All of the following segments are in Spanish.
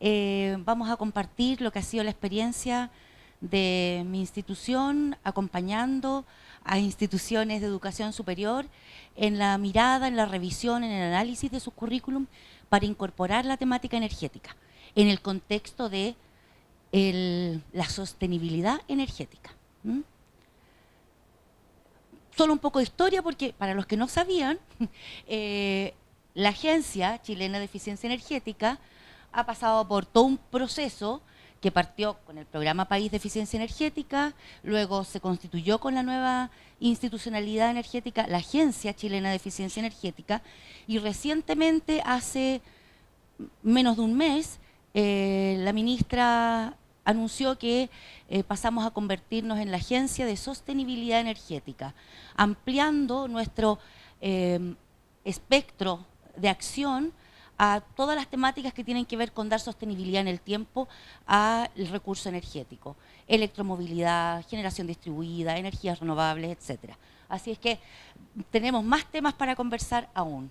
Vamos a compartir lo que ha sido la experiencia de mi institución, acompañando a instituciones de educación superior en la mirada, en la revisión, en el análisis de sus currículum para incorporar la temática energética en el contexto de la sostenibilidad energética. ¿Mm? Solo un poco de historia, porque para los que no sabían, la Agencia Chilena de Eficiencia Energética ha pasado por todo un proceso que partió con el programa País de Eficiencia Energética, luego se constituyó con la nueva institucionalidad energética, la Agencia Chilena de Eficiencia Energética, y recientemente, hace menos de un mes, la ministra anunció que pasamos a convertirnos en la Agencia de Sostenibilidad Energética, ampliando nuestro espectro de acción a todas las temáticas que tienen que ver con dar sostenibilidad en el tiempo al recurso energético, electromovilidad, generación distribuida, energías renovables, etcétera. Así es que tenemos más temas para conversar aún.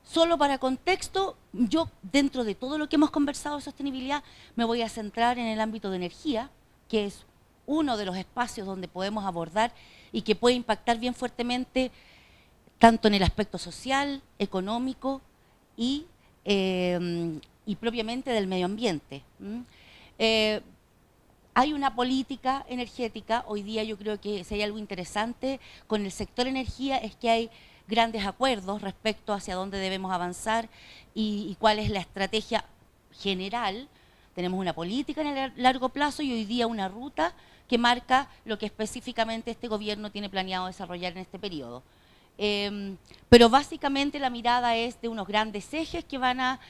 Solo para contexto, yo dentro de todo lo que hemos conversado de sostenibilidad me voy a centrar en el ámbito de energía, que es uno de los espacios donde podemos abordar y que puede impactar bien fuertemente tanto en el aspecto social, económico y propiamente del medio ambiente. Hay una política energética, hoy día yo creo que si hay algo interesante con el sector energía es que hay grandes acuerdos respecto hacia dónde debemos avanzar y cuál es la estrategia general. Tenemos una política en el largo plazo y hoy día una ruta que marca lo que específicamente este gobierno tiene planeado desarrollar en este periodo. Pero básicamente la mirada es de unos grandes ejes que van a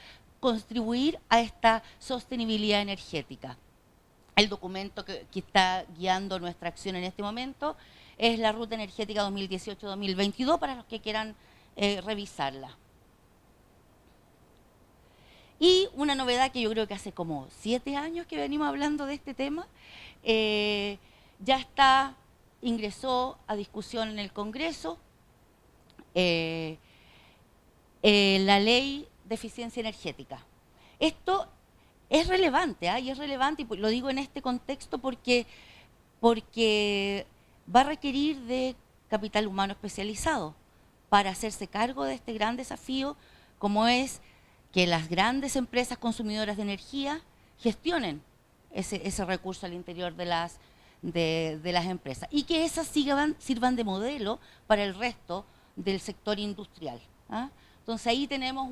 contribuir a esta sostenibilidad energética. El documento que está guiando nuestra acción en este momento es la Ruta Energética 2018-2022 para los que quieran revisarla. Y una novedad que yo creo que hace como 7 años que venimos hablando de este tema, ya ingresó a discusión en el Congreso la ley de eficiencia energética. Esto es relevante, y es relevante, y lo digo en este contexto porque va a requerir de capital humano especializado para hacerse cargo de este gran desafío, como es que las grandes empresas consumidoras de energía gestionen ese recurso al interior de las empresas y que esas sirvan de modelo para el resto del sector industrial. Entonces ahí tenemos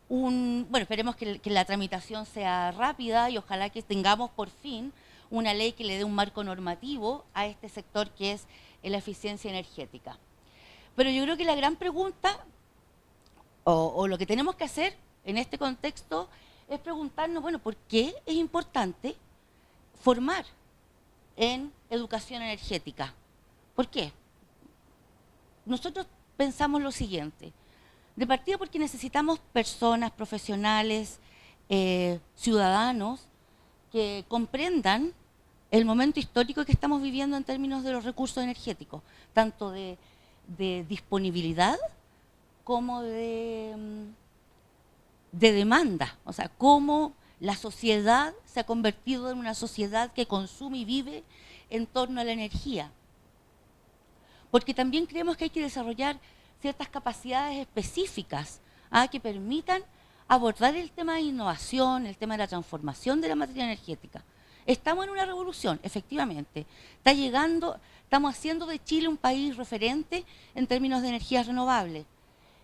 bueno, esperemos que la tramitación sea rápida y ojalá que tengamos por fin una ley que le dé un marco normativo a este sector que es la eficiencia energética. Pero yo creo que la gran pregunta, o lo que tenemos que hacer en este contexto, es preguntarnos, bueno, ¿por qué es importante formar en educación energética? ¿Por qué? Nosotros pensamos lo siguiente. De partida porque necesitamos personas, profesionales, ciudadanos que comprendan el momento histórico que estamos viviendo en términos de los recursos energéticos, tanto de disponibilidad como de demanda. O sea, cómo la sociedad se ha convertido en una sociedad que consume y vive en torno a la energía. Porque también creemos que hay que desarrollar ciertas capacidades específicas que permitan abordar el tema de innovación, el tema de la transformación de la materia energética. Estamos en una revolución, efectivamente. Estamos haciendo de Chile un país referente en términos de energías renovables.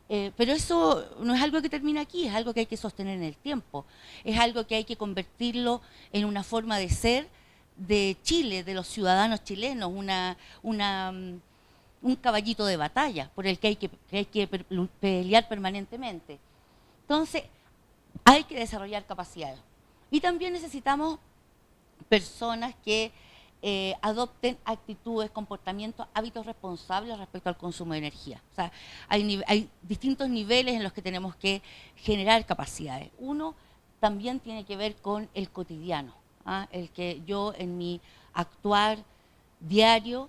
Pero eso no es algo que termina aquí, es algo que hay que sostener en el tiempo. Es algo que hay que convertirlo en una forma de ser de Chile, de los ciudadanos chilenos, un caballito de batalla por el que hay que pelear permanentemente. Entonces, hay que desarrollar capacidades. Y también necesitamos personas que adopten actitudes, comportamientos, hábitos responsables respecto al consumo de energía. O sea, hay distintos niveles en los que tenemos que generar capacidades. Uno también tiene que ver con el cotidiano, el que yo en mi actuar diario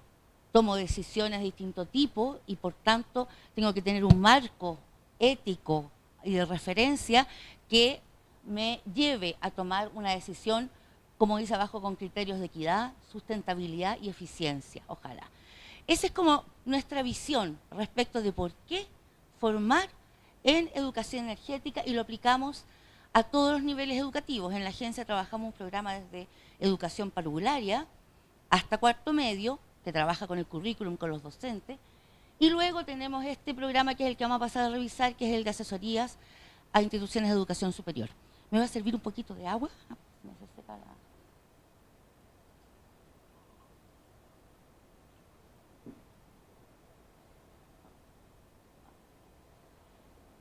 tomo decisiones de distinto tipo y por tanto tengo que tener un marco ético y de referencia que me lleve a tomar una decisión, como dice abajo, con criterios de equidad, sustentabilidad y eficiencia, ojalá. Esa es como nuestra visión respecto de por qué formar en educación energética, y lo aplicamos a todos los niveles educativos. En la agencia trabajamos un programa desde educación parvularia hasta cuarto medio, que trabaja con el currículum, con los docentes, y luego tenemos este programa que es el que vamos a pasar a revisar, que es el de asesorías a instituciones de educación superior. ¿Me va a servir un poquito de agua? Me se seca la...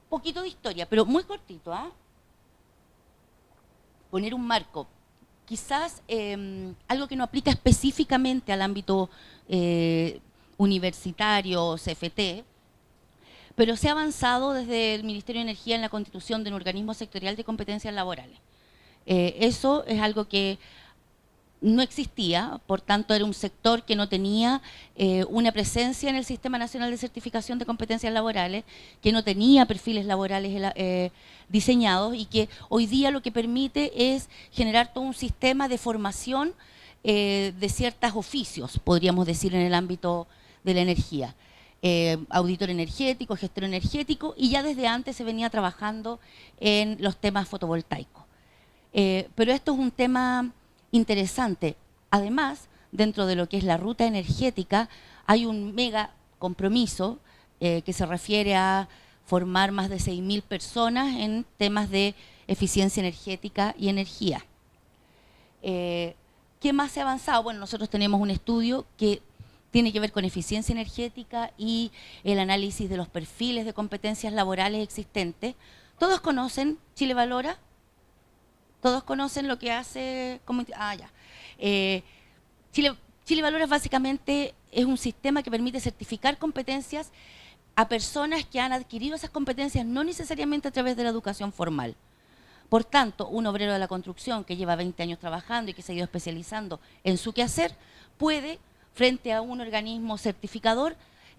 Poquito de historia, pero muy cortito, ¿ah? Poner un marco. Quizás algo que no aplica específicamente al ámbito universitario, CFT, pero se ha avanzado desde el Ministerio de Energía en la constitución de un organismo sectorial de competencias laborales. Eso es algo que no existía, por tanto era un sector que no tenía una presencia en el Sistema Nacional de Certificación de Competencias Laborales, que no tenía perfiles laborales diseñados, y que hoy día lo que permite es generar todo un sistema de formación de ciertos oficios, podríamos decir, en el ámbito de la energía. Auditor energético, gestor energético, y ya desde antes se venía trabajando en los temas fotovoltaicos. Pero esto es un tema interesante. Además, dentro de lo que es la ruta energética, hay un mega compromiso que se refiere a formar más de 6.000 personas en temas de eficiencia energética y energía. ¿Qué más se ha avanzado? Bueno, nosotros tenemos un estudio que tiene que ver con eficiencia energética y el análisis de los perfiles de competencias laborales existentes. ¿Todos conocen Chile Valora? ¿Todos conocen lo que hace? Chile Valora básicamente es un sistema que permite certificar competencias a personas que han adquirido esas competencias no necesariamente a través de la educación formal. Por tanto, un obrero de la construcción que lleva 20 años trabajando y que se ha ido especializando en su quehacer puede, frente a un organismo certificador,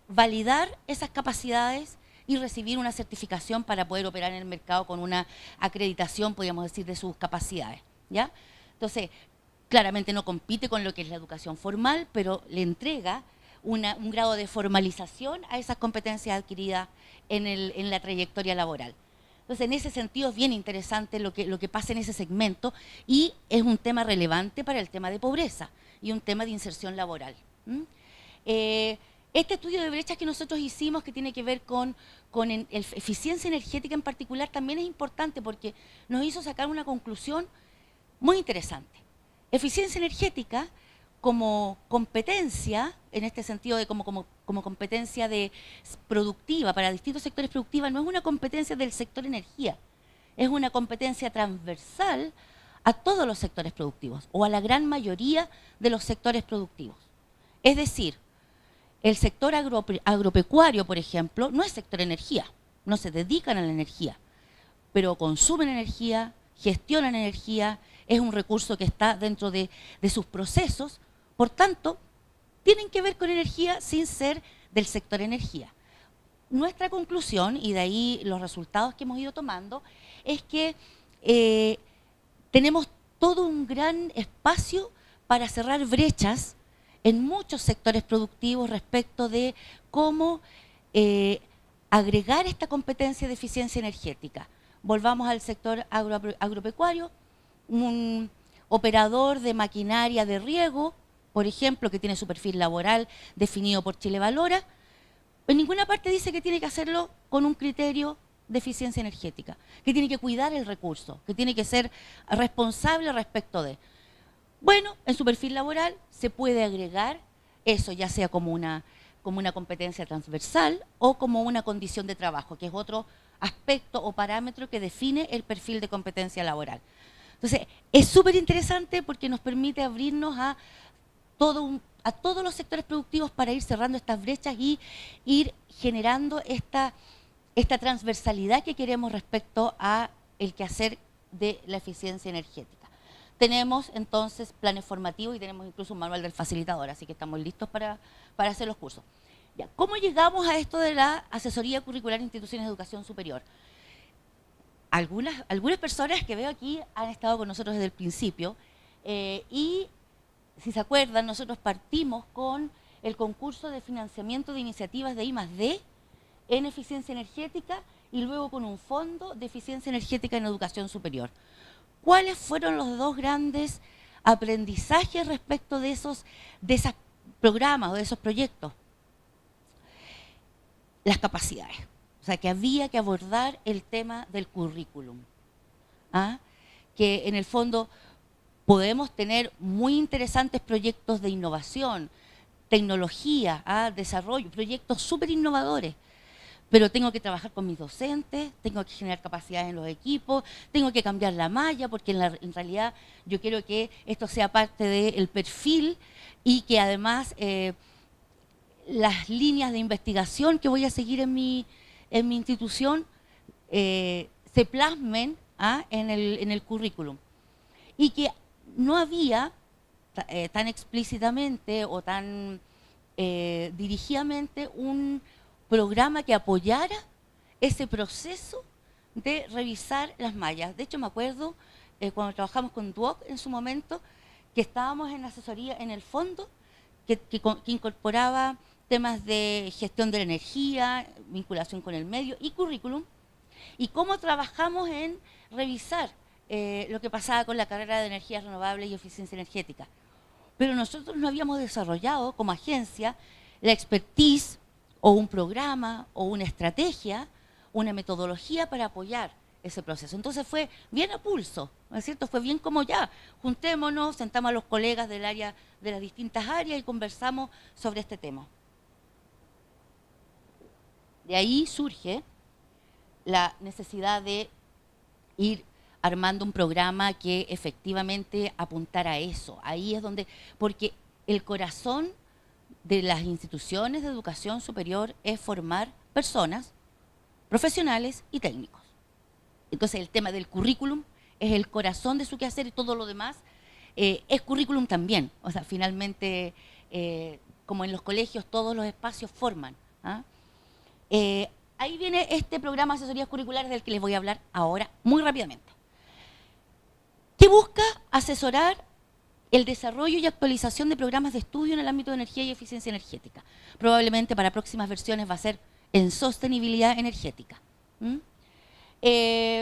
validar esas capacidades y recibir una certificación para poder operar en el mercado con una acreditación, podríamos decir, de sus capacidades, ¿ya? Entonces, claramente no compite con lo que es la educación formal, pero le entrega un grado de formalización a esas competencias adquiridas en la trayectoria laboral. Entonces, en ese sentido es bien interesante lo que pasa en ese segmento, y es un tema relevante para el tema de pobreza y un tema de inserción laboral. Este estudio de brechas que nosotros hicimos, que tiene que ver con eficiencia energética en particular, también es importante porque nos hizo sacar una conclusión muy interesante. Eficiencia energética como competencia, en este sentido de como competencia productiva para distintos sectores productivos, no es una competencia del sector energía, es una competencia transversal a todos los sectores productivos o a la gran mayoría de los sectores productivos. Es decir, el sector agropecuario, por ejemplo, no es sector energía, no se dedican a la energía, pero consumen energía, gestionan energía, es un recurso que está dentro de sus procesos, por tanto, tienen que ver con energía sin ser del sector energía. Nuestra conclusión, y de ahí los resultados que hemos ido tomando, es que tenemos todo un gran espacio para cerrar brechas en muchos sectores productivos respecto de cómo agregar esta competencia de eficiencia energética. Volvamos al sector agropecuario, un operador de maquinaria de riego, por ejemplo, que tiene su perfil laboral definido por Chile Valora, en ninguna parte dice que tiene que hacerlo con un criterio de eficiencia energética, que tiene que cuidar el recurso, que tiene que ser responsable respecto de... Bueno, en su perfil laboral se puede agregar eso, ya sea como una competencia transversal o como una condición de trabajo, que es otro aspecto o parámetro que define el perfil de competencia laboral. Entonces, es súper interesante porque nos permite abrirnos a todos los sectores productivos para ir cerrando estas brechas y ir generando esta transversalidad que queremos respecto a el quehacer de la eficiencia energética. Tenemos entonces planes formativos y tenemos incluso un manual del facilitador, así que estamos listos para hacer los cursos. Ya, ¿cómo llegamos a esto de la asesoría curricular en instituciones de educación superior? algunas personas que veo aquí han estado con nosotros desde el principio y si se acuerdan, nosotros partimos con el concurso de financiamiento de iniciativas de I+D en eficiencia energética y luego con un fondo de eficiencia energética en educación superior. ¿Cuáles fueron los dos grandes aprendizajes respecto de esos programas o de esos proyectos? Las capacidades. O sea, que había que abordar el tema del currículum. ¿Ah? Que en el fondo podemos tener muy interesantes proyectos de innovación, tecnología, desarrollo, proyectos súper innovadores. Pero tengo que trabajar con mis docentes, tengo que generar capacidades en los equipos, tengo que cambiar la malla, porque en realidad yo quiero que esto sea parte del perfil y que además las líneas de investigación que voy a seguir en mi institución se plasmen en el currículum. Y que no había tan explícitamente o tan dirigidamente un programa que apoyara ese proceso de revisar las mallas. De hecho, me acuerdo cuando trabajamos con Duoc en su momento, que estábamos en asesoría en el fondo, que incorporaba temas de gestión de la energía, vinculación con el medio y currículum, y cómo trabajamos en revisar lo que pasaba con la carrera de energías renovables y eficiencia energética. Pero nosotros no habíamos desarrollado como agencia la expertise o un programa o una estrategia, una metodología para apoyar ese proceso. Entonces fue bien a pulso, ¿no es cierto? Fue bien como ya, juntémonos, sentamos a los colegas del área, de las distintas áreas y conversamos sobre este tema. De ahí surge la necesidad de ir armando un programa que efectivamente apuntara a eso. Ahí es donde, porque el corazón de las instituciones de educación superior es formar personas, profesionales y técnicos. Entonces el tema del currículum es el corazón de su quehacer y todo lo demás es currículum también. O sea, finalmente, como en los colegios, todos los espacios forman. Ahí viene este programa de asesorías curriculares del que les voy a hablar ahora muy rápidamente, que busca asesorar el desarrollo y actualización de programas de estudio en el ámbito de energía y eficiencia energética. Probablemente para próximas versiones va a ser en sostenibilidad energética.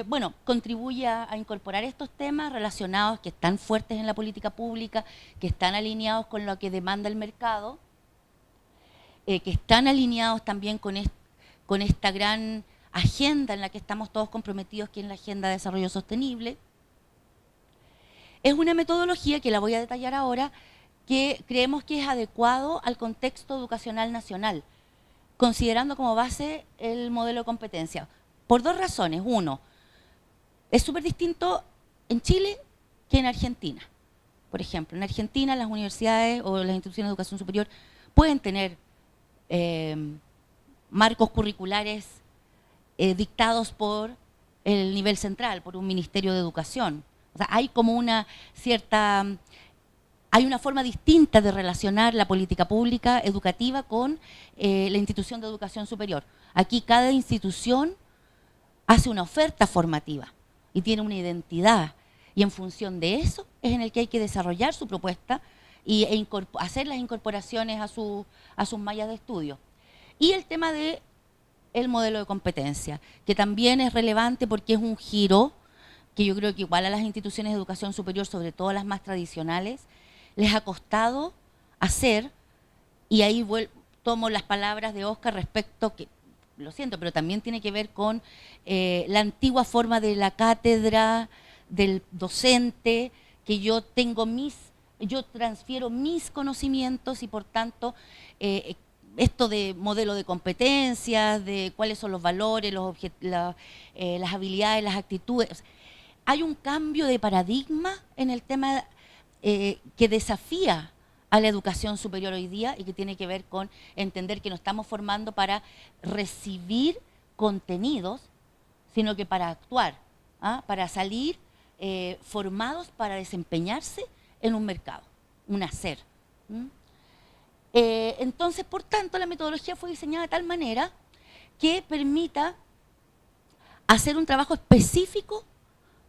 Bueno, contribuye a incorporar estos temas relacionados que están fuertes en la política pública, que están alineados con lo que demanda el mercado, que están alineados también con esta gran agenda en la que estamos todos comprometidos, que es la Agenda de Desarrollo Sostenible. Es una metodología que la voy a detallar ahora, que creemos que es adecuado al contexto educacional nacional, considerando como base el modelo de competencia. Por dos razones. Uno, es súper distinto en Chile que en Argentina. Por ejemplo, en Argentina las universidades o las instituciones de educación superior pueden tener marcos curriculares dictados por el nivel central, por un Ministerio de Educación. O sea, hay como una cierta, hay una forma distinta de relacionar la política pública educativa con la institución de educación superior. Aquí cada institución hace una oferta formativa y tiene una identidad, y en función de eso es en el que hay que desarrollar su propuesta y hacer las incorporaciones a sus mallas de estudio. Y el tema del modelo de competencia, que también es relevante porque es un giro que yo creo que igual a las instituciones de educación superior, sobre todo las más tradicionales, les ha costado hacer, y ahí tomo las palabras de Oscar respecto, que lo siento, pero también tiene que ver con la antigua forma de la cátedra, del docente, que yo transfiero mis conocimientos y por tanto esto de modelo de competencias, de cuáles son los valores, las habilidades, las actitudes. Hay un cambio de paradigma en el tema que desafía a la educación superior hoy día y que tiene que ver con entender que no estamos formando para recibir contenidos, sino que para actuar, para salir formados para desempeñarse en un mercado, un hacer. Entonces, por tanto, la metodología fue diseñada de tal manera que permita hacer un trabajo específico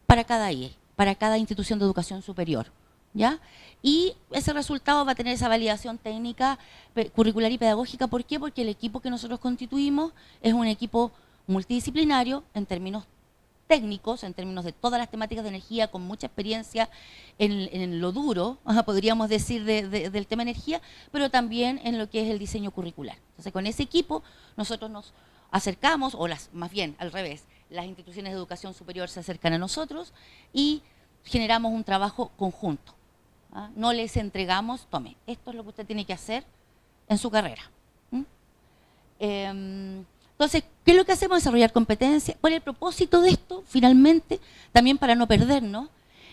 para cada IE, para cada institución de educación superior, ¿ya? Y ese resultado va a tener esa validación técnica, curricular y pedagógica. ¿Por qué? Porque el equipo que nosotros constituimos es un equipo multidisciplinario en términos técnicos, en términos de todas las temáticas de energía, con mucha experiencia en lo duro, podríamos decir, del tema energía, pero también en lo que es el diseño curricular. Entonces, con ese equipo nosotros nos acercamos, o más bien al revés, las instituciones de educación superior se acercan a nosotros y generamos un trabajo conjunto. No les entregamos, tome, esto es lo que usted tiene que hacer en su carrera. Entonces, ¿qué es lo que hacemos? Desarrollar competencias. ¿Cuál es el propósito de esto? Finalmente, también para no perdernos,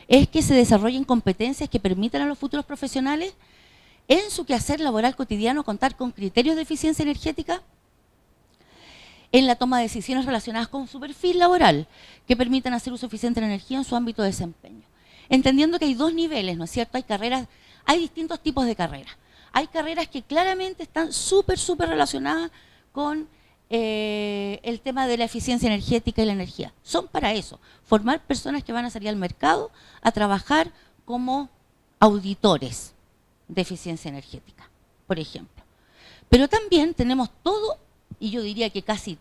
es que se desarrollen competencias que permitan a los futuros profesionales en su quehacer laboral cotidiano contar con criterios de eficiencia energética en la toma de decisiones relacionadas con su perfil laboral, que permitan hacer uso eficiente de la energía en su ámbito de desempeño. Entendiendo que hay dos niveles, ¿no es cierto? Hay distintos tipos de carreras. Hay carreras que claramente están súper relacionadas con el tema de la eficiencia energética y la energía. Son para eso, formar personas que van a salir al mercado a trabajar como auditores de eficiencia energética, por ejemplo. Pero también tenemos todo, y yo diría que casi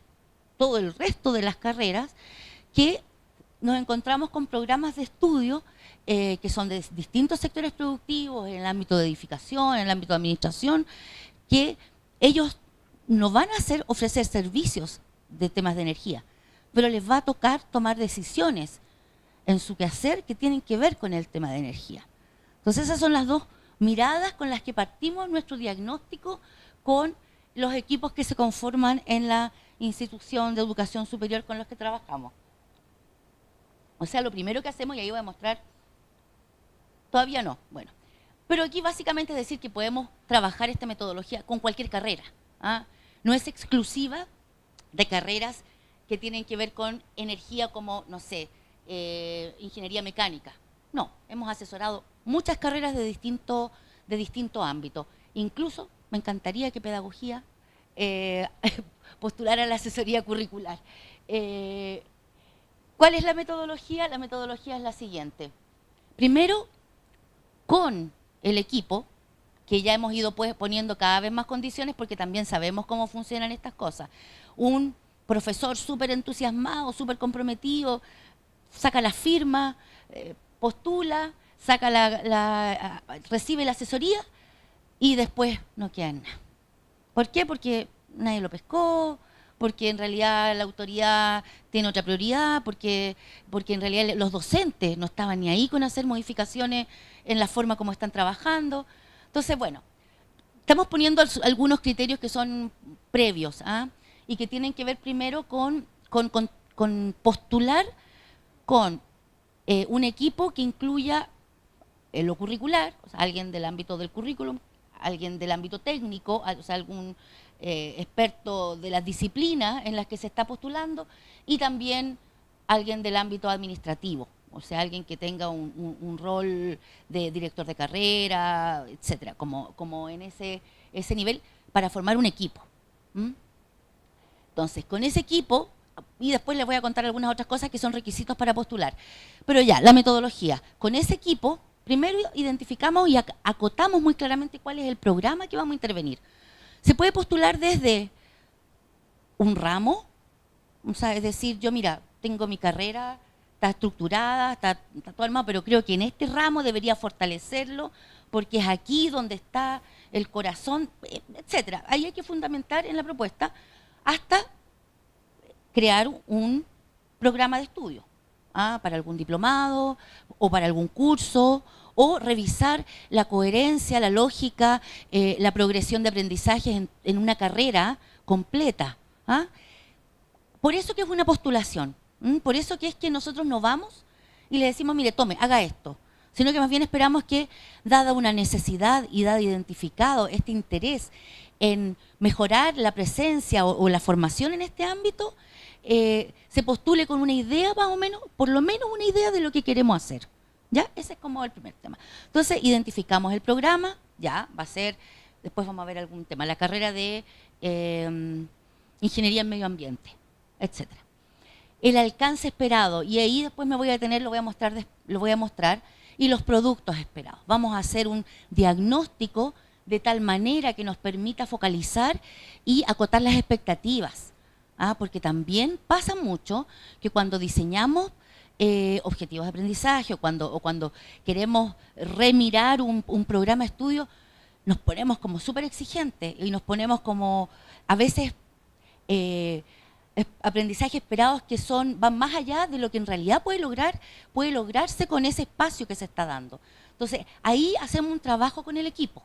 todo el resto de las carreras, que nos encontramos con programas de estudio que son de distintos sectores productivos, en el ámbito de edificación, en el ámbito de administración, que ellos no van a ofrecer servicios de temas de energía, pero les va a tocar tomar decisiones en su quehacer que tienen que ver con el tema de energía. Entonces esas son las dos miradas con las que partimos nuestro diagnóstico con los equipos que se conforman en la institución de educación superior con los que trabajamos. O sea, lo primero que hacemos, y ahí voy a mostrar, todavía no, bueno, pero aquí básicamente es decir que podemos trabajar esta metodología con cualquier carrera. No es exclusiva de carreras que tienen que ver con energía como, no sé, ingeniería mecánica. No, hemos asesorado muchas carreras de distinto ámbito. Incluso me encantaría que pedagogía postulara la asesoría curricular. ¿Cuál es la metodología? La metodología es la siguiente. Primero, con el equipo, que ya hemos ido pues poniendo cada vez más condiciones porque también sabemos cómo funcionan estas cosas. Un profesor súper entusiasmado, súper comprometido, saca la firma, postula, recibe la asesoría y después no queda en nada. ¿Por qué? Porque nadie lo pescó, porque en realidad la autoridad tiene otra prioridad, porque en realidad los docentes no estaban ni ahí con hacer modificaciones en la forma como están trabajando. Entonces, bueno, estamos poniendo algunos criterios que son previos y que tienen que ver primero con postular con un equipo que incluya lo curricular, o sea, alguien del ámbito del currículum, alguien del ámbito técnico, o sea, algún experto de las disciplinas en las que se está postulando, y también alguien del ámbito administrativo, o sea, alguien que tenga un rol de director de carrera, etcétera, como en ese nivel, para formar un equipo. Entonces, con ese equipo, y después les voy a contar algunas otras cosas que son requisitos para postular, pero ya, la metodología. Con ese equipo, primero identificamos y acotamos muy claramente cuál es el programa que vamos a intervenir. Se puede postular desde un ramo, o sea, es decir, yo mira, tengo mi carrera, está estructurada, está todo armado, pero creo que en este ramo debería fortalecerlo porque es aquí donde está el corazón, etcétera. Ahí hay que fundamentar en la propuesta hasta crear un programa de estudio para algún diplomado o para algún curso, o revisar la coherencia, la lógica, la progresión de aprendizaje en una carrera completa. Por eso que es una postulación, por eso que es que nosotros no vamos y le decimos, mire, tome, haga esto, sino que más bien esperamos que, dada una necesidad y dada identificado este interés en mejorar la presencia o la formación en este ámbito, se postule con una idea más o menos, por lo menos una idea de lo que queremos hacer. ¿Ya? Ese es como el primer tema. Entonces, identificamos el programa, ya, va a ser, después vamos a ver algún tema, la carrera de ingeniería en medio ambiente, etcétera. el alcance esperado, y ahí después me voy a detener, lo voy a mostrar, y los productos esperados. Vamos a hacer un diagnóstico de tal manera que nos permita focalizar y acotar las expectativas. Porque también pasa mucho que cuando diseñamos objetivos de aprendizaje o cuando queremos remirar un programa de estudio, nos ponemos como súper exigentes y nos ponemos como a veces aprendizajes esperados que van más allá de lo que en realidad puede lograrse con ese espacio que se está dando. Entonces, ahí hacemos un trabajo con el equipo.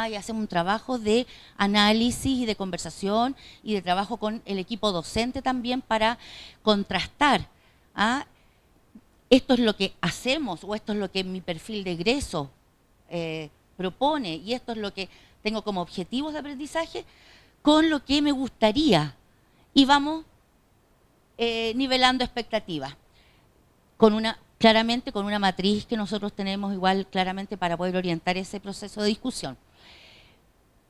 Y hacemos un trabajo de análisis y de conversación y de trabajo con el equipo docente también para contrastar. Esto es lo que hacemos o esto es lo que mi perfil de egreso propone y esto es lo que tengo como objetivos de aprendizaje con lo que me gustaría. Y vamos nivelando expectativas claramente con una matriz que nosotros tenemos igual claramente para poder orientar ese proceso de discusión.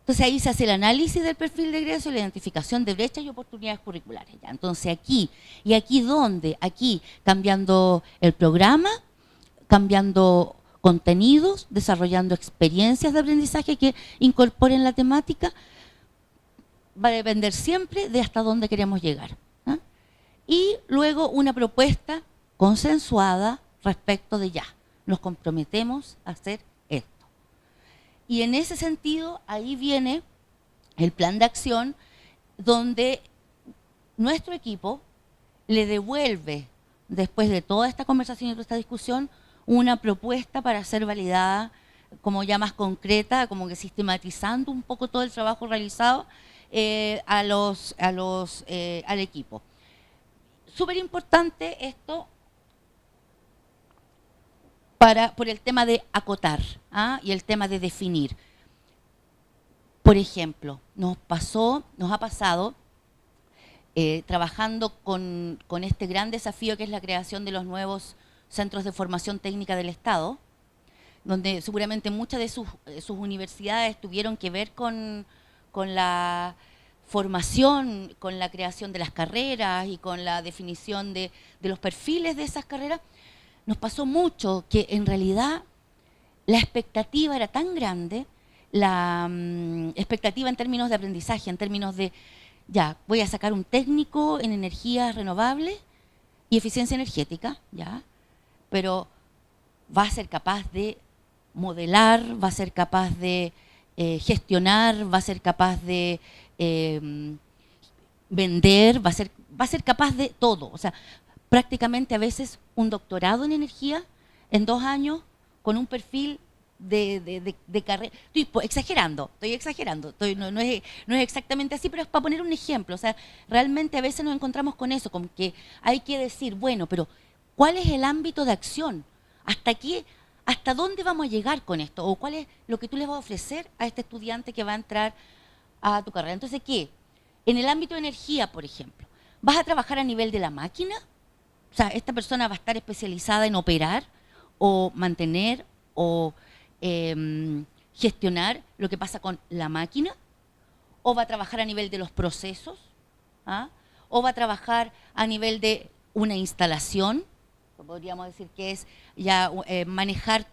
Entonces ahí se hace el análisis del perfil de egreso y la identificación de brechas y oportunidades curriculares. ¿Ya? Entonces aquí, ¿y aquí dónde? Aquí cambiando el programa, cambiando contenidos, desarrollando experiencias de aprendizaje que incorporen la temática. Va a depender siempre de hasta dónde queremos llegar. Y luego una propuesta consensuada respecto de ya, nos comprometemos a hacer esto. Y en ese sentido, ahí viene el plan de acción donde nuestro equipo le devuelve, después de toda esta conversación y toda esta discusión, una propuesta para ser validada como ya más concreta, como que sistematizando un poco todo el trabajo realizado al equipo. Súper importante esto por el tema de acotar y el tema de definir. Por ejemplo, nos ha pasado trabajando con este gran desafío que es la creación de los nuevos centros de formación técnica del Estado, donde seguramente muchas de sus universidades tuvieron que ver con la formación, con la creación de las carreras y con la definición de los perfiles de esas carreras. Nos pasó mucho que en realidad la expectativa era tan grande, la expectativa en términos de aprendizaje, en términos de, ya, voy a sacar un técnico en energías renovables y eficiencia energética, ya, pero va a ser capaz de modelar, va a ser capaz de gestionar, va a ser capaz de vender, va a ser capaz de todo. O sea, prácticamente a veces un doctorado en energía en 2 años con un perfil de carrera. Estoy exagerando, no es exactamente así, pero es para poner un ejemplo. O sea, realmente a veces nos encontramos con eso, con que hay que decir, bueno, pero ¿cuál es el ámbito de acción? ¿Hasta dónde vamos a llegar con esto? ¿O cuál es lo que tú le vas a ofrecer a este estudiante que va a entrar a tu carrera? Entonces, ¿qué? En el ámbito de energía, por ejemplo, ¿vas a trabajar a nivel de la máquina? O sea, esta persona va a estar especializada en operar o mantener o gestionar lo que pasa con la máquina, o va a trabajar a nivel de los procesos, o va a trabajar a nivel de una instalación, podríamos decir que es ya manejar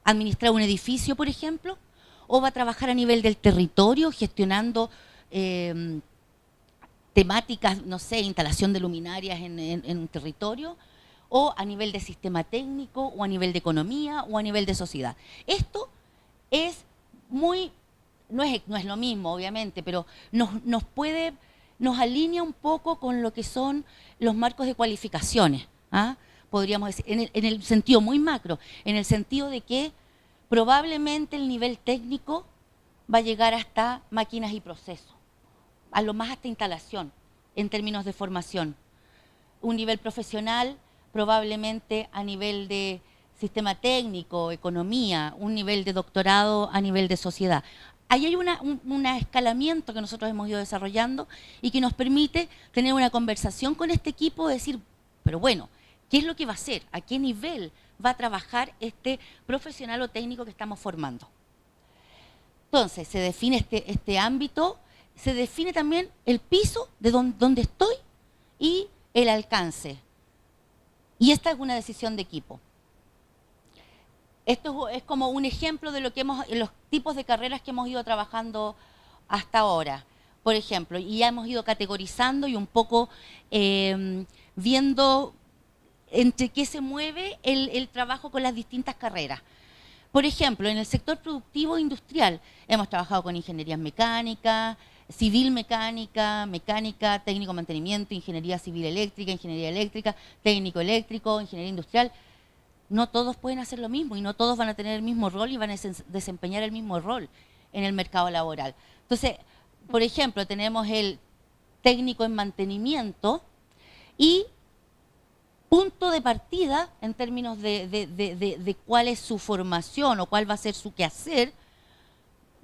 administrar un edificio, por ejemplo, o va a trabajar a nivel del territorio, gestionando temáticas, no sé, instalación de luminarias en un territorio, o a nivel de sistema técnico, o a nivel de economía, o a nivel de sociedad. Esto es no es lo mismo, obviamente, pero nos alinea un poco con lo que son los marcos de cualificaciones, podríamos decir, en el sentido muy macro, en el sentido de que probablemente el nivel técnico va a llegar hasta máquinas y procesos, a lo más hasta instalación, en términos de formación. Un nivel profesional probablemente a nivel de sistema técnico, economía, un nivel de doctorado a nivel de sociedad. Ahí hay un escalamiento que nosotros hemos ido desarrollando y que nos permite tener una conversación con este equipo, decir, pero bueno, ¿qué es lo que va a hacer? ¿A qué nivel va a trabajar este profesional o técnico que estamos formando? Entonces, se define este ámbito se define también el piso de donde estoy y el alcance. Y esta es una decisión de equipo. Esto es como un ejemplo de lo que los tipos de carreras que hemos ido trabajando hasta ahora. Por ejemplo, y ya hemos ido categorizando y un poco viendo entre qué se mueve el trabajo con las distintas carreras. Por ejemplo, en el sector productivo industrial hemos trabajado con ingenierías mecánicas, civil mecánica, mecánica, técnico mantenimiento, ingeniería civil eléctrica, ingeniería eléctrica, técnico eléctrico, ingeniería industrial. No todos pueden hacer lo mismo y no todos van a tener el mismo rol y van a desempeñar el mismo rol en el mercado laboral. Entonces, por ejemplo, tenemos el técnico en mantenimiento y punto de partida en términos de cuál es su formación o cuál va a ser su quehacer,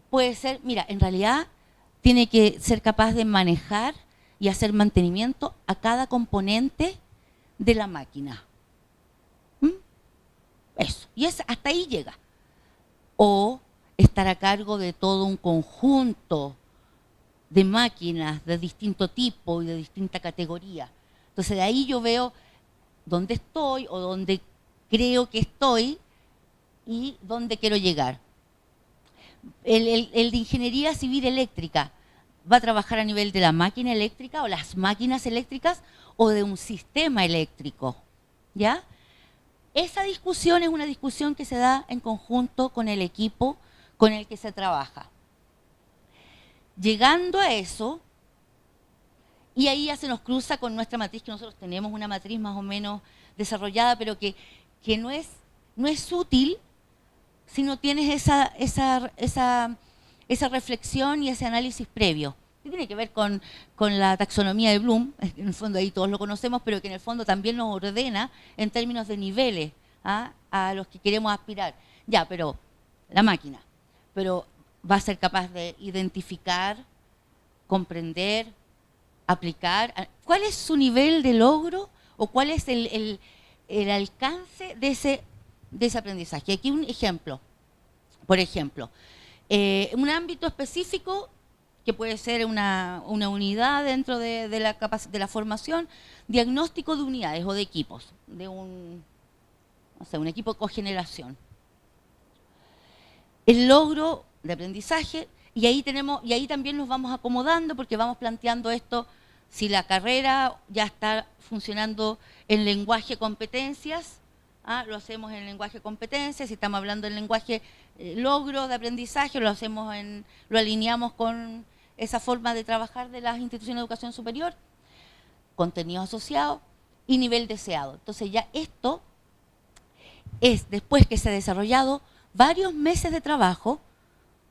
puede ser, mira, en realidad tiene que ser capaz de manejar y hacer mantenimiento a cada componente de la máquina. Eso, y hasta ahí llega. O estar a cargo de todo un conjunto de máquinas de distinto tipo y de distinta categoría. Entonces de ahí yo veo dónde estoy o dónde creo que estoy y dónde quiero llegar. El de ingeniería civil eléctrica va a trabajar a nivel de la máquina eléctrica o las máquinas eléctricas o de un sistema eléctrico, ¿ya? Esa discusión es una discusión que se da en conjunto con el equipo con el que se trabaja. Llegando a eso, y ahí ya se nos cruza con nuestra matriz, que nosotros tenemos una matriz más o menos desarrollada, pero que no es útil si no tienes esa reflexión y ese análisis previo. Que tiene que ver con la taxonomía de Bloom, en el fondo ahí todos lo conocemos, pero que en el fondo también nos ordena en términos de niveles a los que queremos aspirar. Ya, pero la máquina, pero va a ser capaz de identificar, comprender, aplicar. ¿Cuál es su nivel de logro o cuál es el alcance de ese aprendizaje? Aquí un ejemplo. Por ejemplo, un ámbito específico que puede ser una unidad dentro de la formación, diagnóstico de unidades o de equipos, de un equipo de cogeneración. El logro de aprendizaje, y ahí también nos vamos acomodando porque vamos planteando esto, si la carrera ya está funcionando en lenguaje competencias, lo hacemos en lenguaje competencias, si estamos hablando en lenguaje logro de aprendizaje, lo alineamos con esa forma de trabajar de las instituciones de educación superior, contenido asociado y nivel deseado. Entonces ya esto es, después que se ha desarrollado varios meses de trabajo,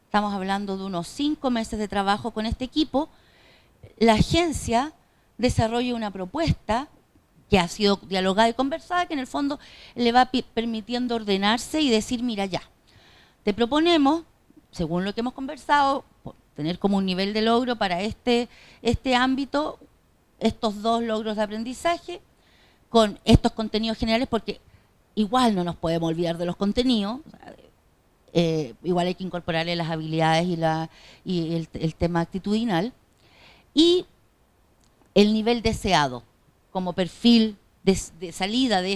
estamos hablando de unos 5 meses de trabajo con este equipo, la agencia desarrolla una propuesta que ha sido dialogada y conversada, que en el fondo le va permitiendo ordenarse y decir, mira ya, te proponemos, según lo que hemos conversado, tener como un nivel de logro para este ámbito, estos 2 logros de aprendizaje, con estos contenidos generales, porque igual no nos podemos olvidar de los contenidos, igual hay que incorporarle las habilidades y el tema actitudinal, y el nivel deseado como perfil de salida de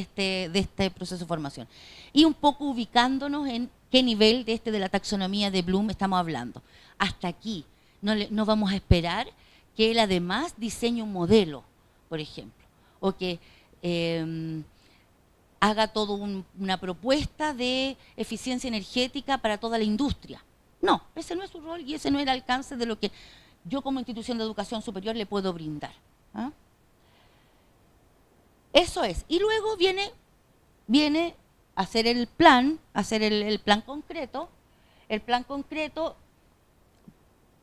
este proceso de formación. Y un poco ubicándonos en qué nivel de la taxonomía de Bloom estamos hablando. Hasta aquí. No vamos a esperar que él además diseñe un modelo, por ejemplo, o que haga toda una propuesta de eficiencia energética para toda la industria. No, ese no es su rol y ese no es el alcance de lo que yo como institución de educación superior le puedo brindar. Eso es. Y luego viene a hacer el plan concreto. El plan concreto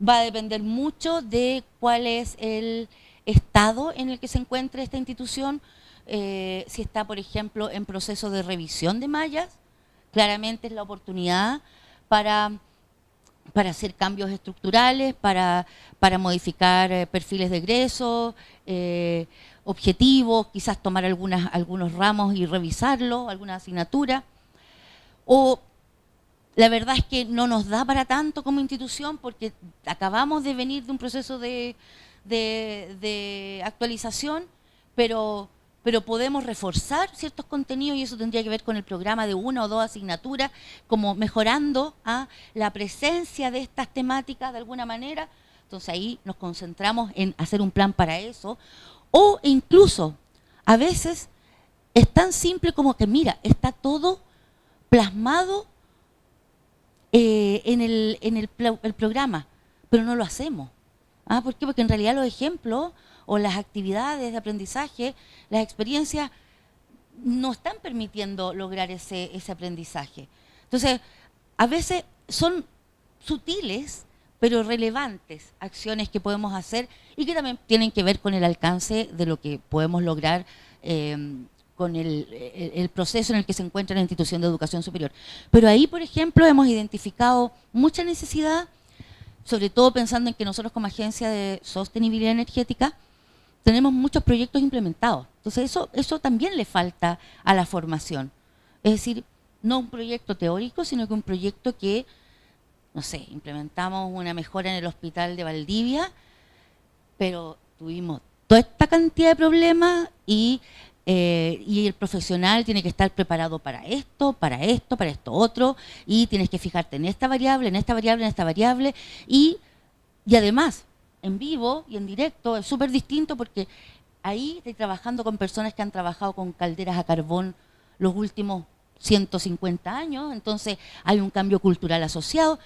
va a depender mucho de cuál es el estado en el que se encuentre esta institución, si está, por ejemplo, en proceso de revisión de mallas, claramente es la oportunidad para hacer cambios estructurales, para modificar perfiles de egreso, objetivos, quizás tomar algunos ramos y revisarlos, alguna asignatura, o La verdad es que no nos da para tanto como institución porque acabamos de venir de un proceso de actualización, pero, pero podemos reforzar ciertos contenidos y eso tendría que ver con el programa de una o dos asignaturas, como mejorando la presencia de estas temáticas de alguna manera. Entonces ahí nos concentramos en hacer un plan para eso. O incluso, a veces, es tan simple como que, mira, está todo plasmado el programa, pero no lo hacemos. ¿Por qué? Porque en realidad los ejemplos o las actividades de aprendizaje, las experiencias, no están permitiendo lograr ese aprendizaje. Entonces, a veces son sutiles, pero relevantes acciones que podemos hacer y que también tienen que ver con el alcance de lo que podemos lograr con el proceso en el que se encuentra la institución de educación superior. Pero ahí, por ejemplo, hemos identificado mucha necesidad, sobre todo pensando en que nosotros como agencia de sostenibilidad energética tenemos muchos proyectos implementados. Entonces eso también le falta a la formación. Es decir, no un proyecto teórico, sino que un proyecto que, no sé, implementamos una mejora en el hospital de Valdivia, pero tuvimos toda esta cantidad de problemas y el profesional tiene que estar preparado para esto otro, y tienes que fijarte en esta variable, en esta variable, en esta variable, y además, en vivo y en directo es súper distinto porque ahí estoy trabajando con personas que han trabajado con calderas a carbón los últimos 150 años, entonces hay un cambio cultural asociado.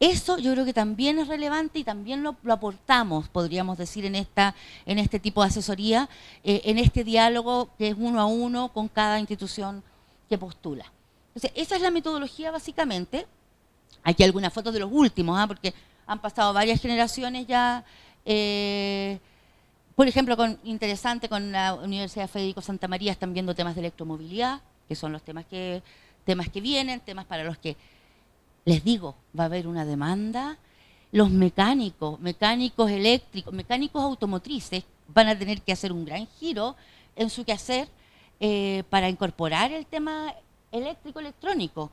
Eso yo creo que también es relevante y también lo aportamos, podríamos decir, en este tipo de asesoría, en este diálogo que es uno a uno con cada institución que postula. Entonces, esa es la metodología básicamente. Aquí hay algunas fotos de los últimos, porque han pasado varias generaciones ya. Por ejemplo, interesante, con la Universidad Federico Santa María están viendo temas de electromovilidad, que son los temas que vienen, temas para los que, les digo, va a haber una demanda. Los mecánicos eléctricos, mecánicos automotrices van a tener que hacer un gran giro en su quehacer para incorporar el tema eléctrico-electrónico.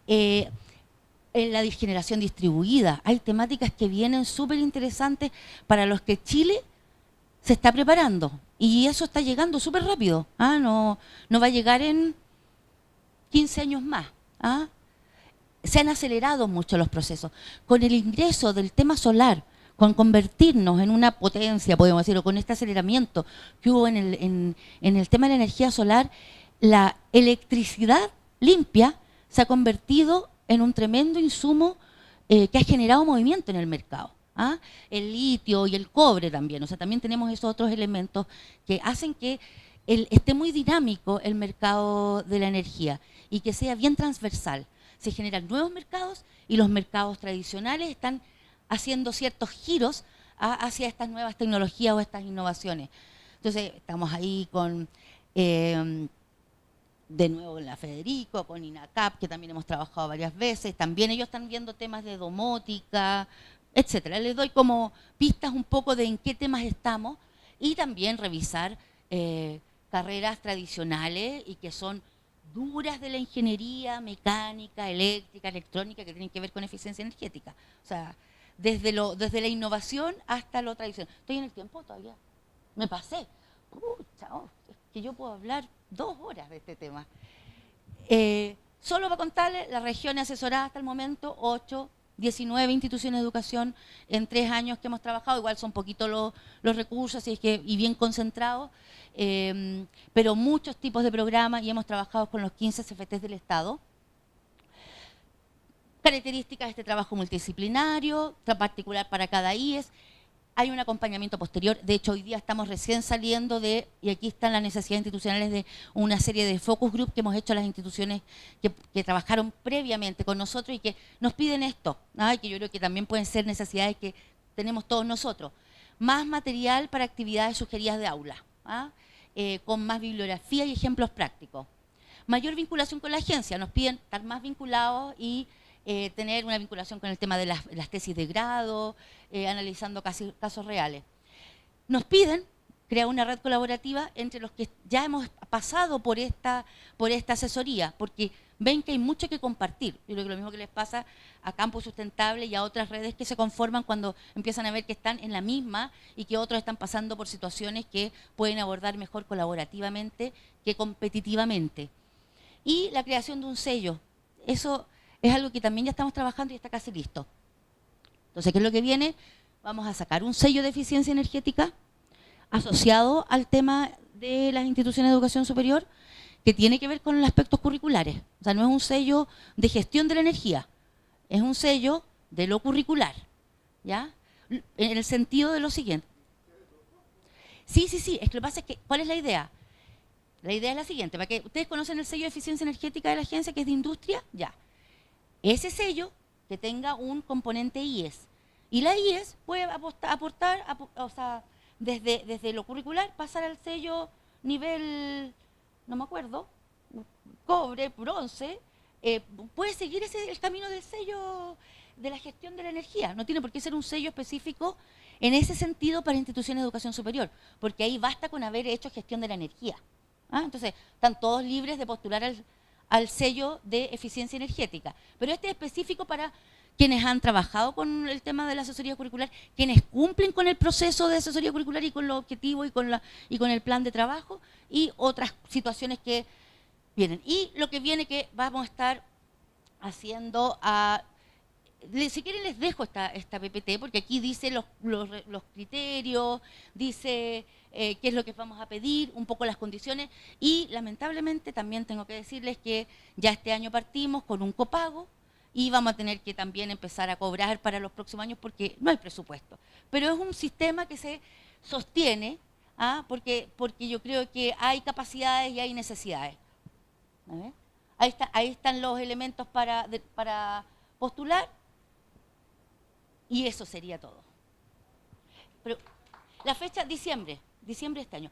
En la generación distribuida, hay temáticas que vienen súper interesantes para los que Chile se está preparando. Y eso está llegando súper rápido. No va a llegar en 15 años más. Se han acelerado mucho los procesos. Con el ingreso del tema solar, con convertirnos en una potencia, podemos decirlo, con este aceleramiento que hubo en el tema de la energía solar, la electricidad limpia se ha convertido en un tremendo insumo que ha generado movimiento en el mercado. El litio y el cobre también, o sea, también tenemos esos otros elementos que hacen que esté muy dinámico el mercado de la energía y que sea bien transversal. Se generan nuevos mercados y los mercados tradicionales están haciendo ciertos giros hacia estas nuevas tecnologías o estas innovaciones. Entonces, estamos ahí con, de nuevo, en la Federico, con INACAP, que también hemos trabajado varias veces. También ellos están viendo temas de domótica, etcétera. Les doy como pistas un poco de en qué temas estamos y también revisar carreras tradicionales y que son duras de la ingeniería mecánica, eléctrica, electrónica, que tienen que ver con eficiencia energética. O sea, desde la innovación hasta lo tradicional. ¿Estoy en el tiempo todavía? Me pasé. Pucha, es que yo puedo hablar 2 horas de este tema. Solo para contarles, la región asesorada hasta el momento, 19 instituciones de educación en 3 años que hemos trabajado, igual son poquitos los recursos y bien concentrados, pero muchos tipos de programas y hemos trabajado con los 15 CFTs del Estado. Características de este trabajo multidisciplinario, particular para cada IES. Hay un acompañamiento posterior, de hecho hoy día estamos recién saliendo y aquí están las necesidades institucionales de una serie de focus group que hemos hecho a las instituciones que trabajaron previamente con nosotros y que nos piden esto, que yo creo que también pueden ser necesidades que tenemos todos nosotros. Más material para actividades sugeridas de aula, con más bibliografía y ejemplos prácticos. Mayor vinculación con la agencia, nos piden estar más vinculados y tener una vinculación con el tema de las tesis de grado, analizando casos reales. Nos piden crear una red colaborativa entre los que ya hemos pasado por esta asesoría, porque ven que hay mucho que compartir. Yo creo que lo mismo que les pasa a Campus Sustentable y a otras redes que se conforman cuando empiezan a ver que están en la misma y que otros están pasando por situaciones que pueden abordar mejor colaborativamente que competitivamente. Y la creación de un sello. Eso es algo que también ya estamos trabajando y está casi listo. Entonces, ¿qué es lo que viene? Vamos a sacar un sello de eficiencia energética asociado al tema de las instituciones de educación superior, que tiene que ver con los aspectos curriculares. O sea, no es un sello de gestión de la energía, es un sello de lo curricular, ¿ya? En el sentido de lo siguiente. Sí, es que lo que pasa es que, ¿cuál es la idea? La idea es la siguiente, para que ustedes conocen el sello de eficiencia energética de la agencia, que es de industria, ya. Ese sello que tenga un componente IES. Y la IES puede aportar, o sea, desde lo curricular, pasar al sello nivel, no me acuerdo, cobre, bronce, puede seguir el camino del sello de la gestión de la energía. No tiene por qué ser un sello específico en ese sentido para instituciones de educación superior, porque ahí basta con haber hecho gestión de la energía. ¿Ah? Entonces, están todos libres de postular al sello de eficiencia energética. Pero este es específico para quienes han trabajado con el tema de la asesoría curricular, quienes cumplen con el proceso de asesoría curricular y con los objetivos y con el plan de trabajo, y otras situaciones que vienen. Y lo que viene, que vamos a estar haciendo si quieren les dejo esta PPT, porque aquí dice los criterios, dice qué es lo que vamos a pedir, un poco las condiciones, y lamentablemente también tengo que decirles que ya este año partimos con un copago y vamos a tener que también empezar a cobrar para los próximos años porque no hay presupuesto. Pero es un sistema que se sostiene, porque yo creo que hay capacidades y hay necesidades. ¿A ver? Ahí están los elementos para postular. Y eso sería todo. Pero la fecha, diciembre de este año.